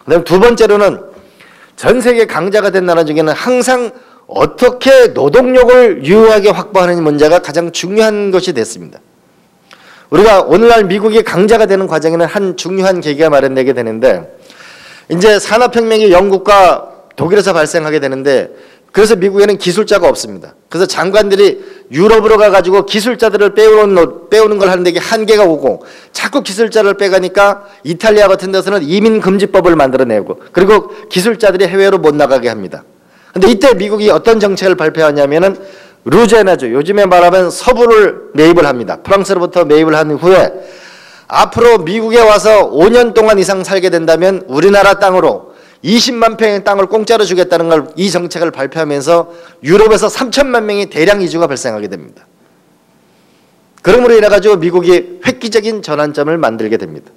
그다음 두 번째로는 전 세계 강자가 된 나라 중에는 항상 어떻게 노동력을 유효하게 확보하는 문제가 가장 중요한 것이 됐습니다. 우리가 오늘날 미국이 강자가 되는 과정에는 한 중요한 계기가 마련되게 되는데, 이제 산업혁명이 영국과 독일에서 발생하게 되는데, 그래서 미국에는 기술자가 없습니다. 그래서 장관들이 유럽으로 가가지고 기술자들을 빼오는 걸 하는데 이게 한계가 오고, 자꾸 기술자를 빼가니까 이탈리아 같은 데서는 이민금지법을 만들어내고, 그리고 기술자들이 해외로 못 나가게 합니다. 근데 이때 미국이 어떤 정책을 발표하냐면은 루제나주, 요즘에 말하면 서부를 매입을 합니다. 프랑스로부터 매입을 한 후에 앞으로 미국에 와서 5년 동안 이상 살게 된다면 우리나라 땅으로 20만 평의 땅을 공짜로 주겠다는 걸, 이 정책을 발표하면서 유럽에서 3천만 명의 대량 이주가 발생하게 됩니다. 그러므로 인해 가지고 미국이 획기적인 전환점을 만들게 됩니다.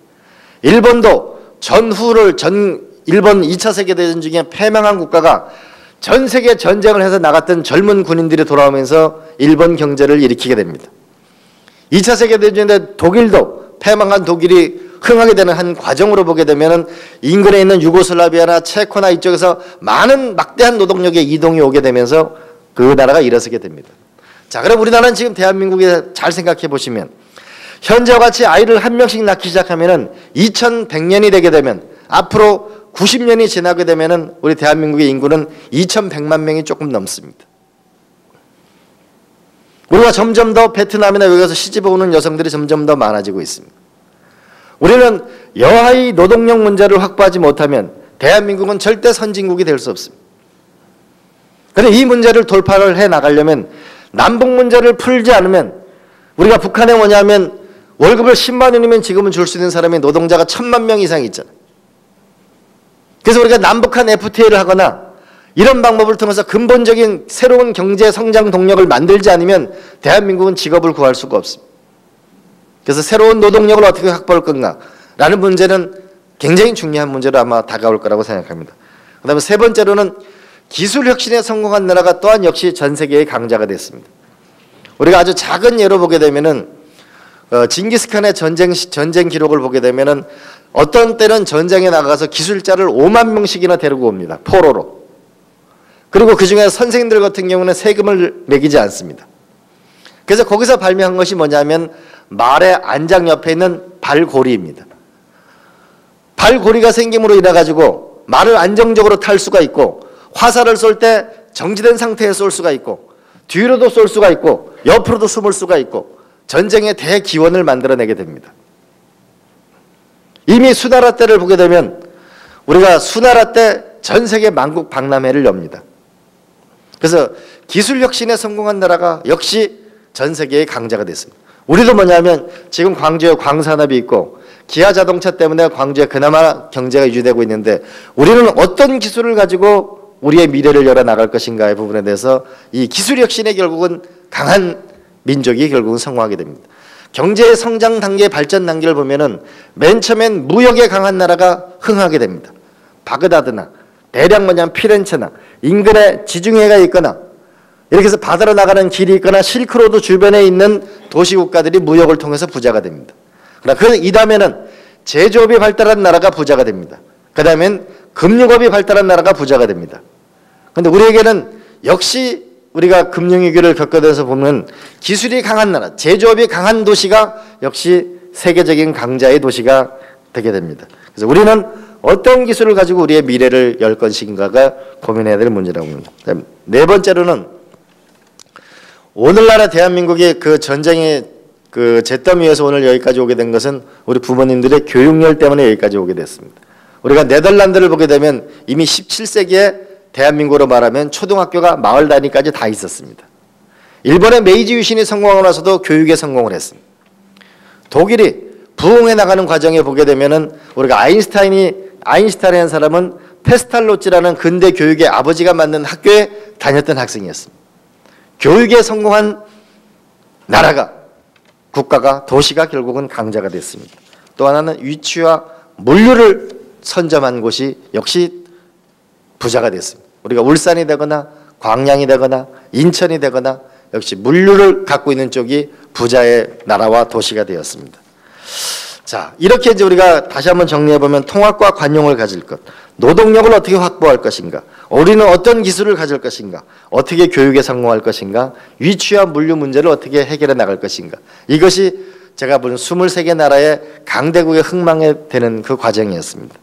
일본도 일본 2차 세계대전 중에 패망한 국가가 전 세계 전쟁을 해서 나갔던 젊은 군인들이 돌아오면서 일본 경제를 일으키게 됩니다. 2차 세계대전에 독일도 패망한 독일이 흥하게 되는 한 과정으로 보게 되면 인근에 있는 유고슬라비아나 체코나 이쪽에서 많은 막대한 노동력의 이동이 오게 되면서 그 나라가 일어서게 됩니다. 자, 그럼 우리나라는 지금 대한민국에 잘 생각해 보시면 현재와 같이 아이를 한 명씩 낳기 시작하면 2100년이 되게 되면 앞으로 90년이 지나게 되면 우리 대한민국의 인구는 2100만 명이 조금 넘습니다. 우리가 점점 더 베트남이나 여기 가서 시집 오는 여성들이 점점 더 많아지고 있습니다. 우리는 여하의 노동력 문제를 확보하지 못하면 대한민국은 절대 선진국이 될 수 없습니다. 그런데 이 문제를 돌파를 해 나가려면 남북 문제를 풀지 않으면, 우리가 북한에 뭐냐면 월급을 10만 원이면 지금은 줄 수 있는 사람이 노동자가 1000만 명 이상 있잖아요. 그래서 우리가 남북한 FTA를 하거나 이런 방법을 통해서 근본적인 새로운 경제 성장 동력을 만들지 않으면 대한민국은 직업을 구할 수가 없습니다. 그래서 새로운 노동력을 어떻게 확보할 건가라는 문제는 굉장히 중요한 문제로 아마 다가올 거라고 생각합니다. 그 다음에 세 번째로는 기술 혁신에 성공한 나라가 또한 역시 전 세계의 강자가 됐습니다. 우리가 아주 작은 예로 보게 되면은 징기스칸의 전쟁 기록을 보게 되면은 어떤 때는 전쟁에 나가서 기술자를 5만 명씩이나 데리고 옵니다. 포로로. 그리고 그중에 선생님들 같은 경우는 세금을 매기지 않습니다. 그래서 거기서 발명한 것이 뭐냐면 말의 안장 옆에 있는 발고리입니다. 발고리가 생김으로 인해 가지고 말을 안정적으로 탈 수가 있고, 화살을 쏠 때 정지된 상태에 쏠 수가 있고, 뒤로도 쏠 수가 있고, 옆으로도 숨을 수가 있고, 전쟁의 대기원을 만들어내게 됩니다. 이미 수나라 때를 보게 되면 우리가 수나라 때 전 세계 만국 박람회를 엽니다. 그래서 기술 혁신에 성공한 나라가 역시 전 세계의 강자가 됐습니다. 우리도 뭐냐면 지금 광주에 광산업이 있고 기아 자동차 때문에 광주에 그나마 경제가 유지되고 있는데, 우리는 어떤 기술을 가지고 우리의 미래를 열어나갈 것인가의 부분에 대해서 이 기술 혁신에 결국은 강한 민족이 결국은 성공하게 됩니다. 경제의 성장 단계, 발전 단계를 보면은 맨 처음엔 무역에 강한 나라가 흥하게 됩니다. 바그다드나 대략 뭐냐면 피렌체나 인근에 지중해가 있거나 이렇게 해서 바다로 나가는 길이 있거나 실크로드 주변에 있는 도시국가들이 무역을 통해서 부자가 됩니다. 그래서 이 다음에는 제조업이 발달한 나라가 부자가 됩니다. 그 다음엔 금융업이 발달한 나라가 부자가 됩니다. 그런데 우리에게는 역시 우리가 금융위기를 겪어서 보면 기술이 강한 나라, 제조업이 강한 도시가 역시 세계적인 강자의 도시가 되게 됩니다. 그래서 우리는 어떤 기술을 가지고 우리의 미래를 열 것인가가 고민해야 될 문제라고 봅니다. 네 번째로는 오늘날의 대한민국의 그 전쟁의 그 잿더미에서 오늘 여기까지 오게 된 것은 우리 부모님들의 교육열 때문에 여기까지 오게 됐습니다. 우리가 네덜란드를 보게 되면 이미 17세기에 대한민국으로 말하면 초등학교가 마을 단위까지 다 있었습니다. 일본의 메이지 유신이 성공하고 나서도 교육에 성공을 했습니다. 독일이 부흥해 나가는 과정에 보게 되면은 우리가 아인슈타인이라는 사람은 페스탈로치라는 근대 교육의 아버지가 만든 학교에 다녔던 학생이었습니다. 교육에 성공한 나라가, 국가가, 도시가 결국은 강자가 됐습니다. 또 하나는 위치와 물류를 선점한 곳이 역시 부자가 됐습니다. 우리가 울산이 되거나 광양이 되거나 인천이 되거나 역시 물류를 갖고 있는 쪽이 부자의 나라와 도시가 되었습니다. 자, 이렇게 이제 우리가 다시 한번 정리해 보면 통합과 관용을 가질 것, 노동력을 어떻게 확보할 것인가, 우리는 어떤 기술을 가질 것인가, 어떻게 교육에 성공할 것인가, 위치와 물류 문제를 어떻게 해결해 나갈 것인가. 이것이 제가 본 23개 나라의 강대국의 흥망에 되는 그 과정이었습니다.